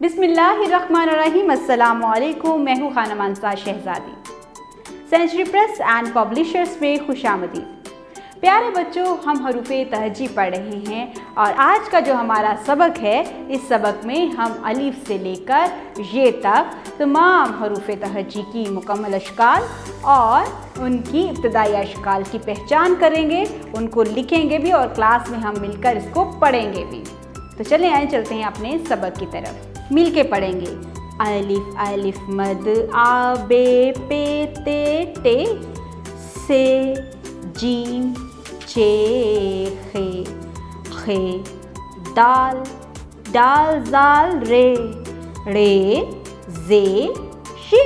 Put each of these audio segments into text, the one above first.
बिस्मिल्लाहिर्रहमानिर्रहीम। अस्सलामुअलैकुम। मैं हूँ खानम अंसार शहजादी। सेंचुरी प्रेस एंड पब्लिशर्स में खुशामदीद। प्यारे बच्चों, हम हरूफ़े तहजी पढ़ रहे हैं और आज का जो हमारा सबक है, इस सबक में हम अलिफ से लेकर ये तक तमाम हरूफ़े तहजी की मुकम्मल अशकाल और उनकी इब्तदाई अशकाल की पहचान करेंगे, उनको लिखेंगे भी और क्लास में हम मिलकर इसको पढ़ेंगे भी। तो चलें आए चलते हैं अपने सबक की तरफ, मिल के पढ़ेंगे। अलिफ अलिफ मद आ बे पे ते टे से जीम चे खे खे दाल दाल जाल रे रे जे शे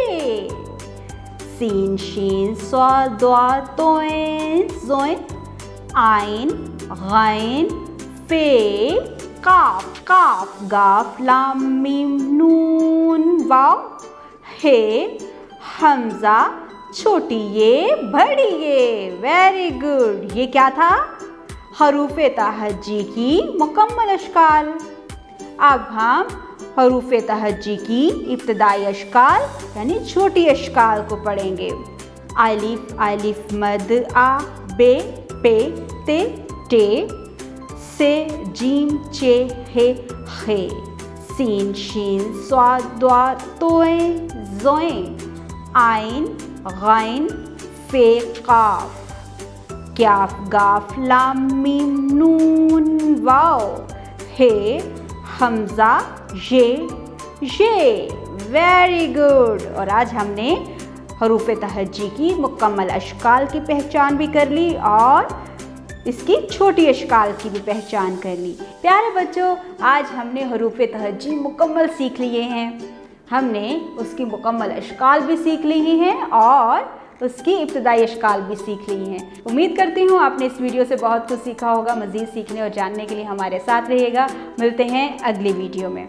सीन शीन स्वा द्वा तोएं जोएं आइन गैन फे काफ काफ गाफ लाम मीम नून वाव हे हमजा छोटी ये बड़ी ये। Very good. ये क्या था? हरूफ़े तहज्जी की मुकम्मल अशकाल। अब हम हरूफ़े तहज्जी की इब्तदाई अशकाल यानी छोटी अशकाल को पढ़ेंगे। अलिफ अलिफ मद आ बे पे ते टे से जीम चे हे खे सीन शीन स्वा द्वा तोएं जोएं आइन गैन फे काफ क्याफ गाफ लाम मीम नून वाव हे हमजा ये। Very good. और आज हमने हरूफ़े तहज्जी की मुकम्मल अशकाल की पहचान भी कर ली और इसकी छोटी अशकाल की भी पहचान कर ली। प्यारे बच्चों, आज हमने हरूफ़े तहज्जी मुकम्मल सीख लिए हैं। हमने उसकी मुकम्मल अशकाल भी सीख ली हैं और उसकी इब्तदाई अशकाल भी सीख ली हैं। उम्मीद करती हूँ आपने इस वीडियो से बहुत कुछ सीखा होगा। मज़ीद सीखने और जानने के लिए हमारे साथ रहिएगा। मिलते हैं अगली वीडियो में।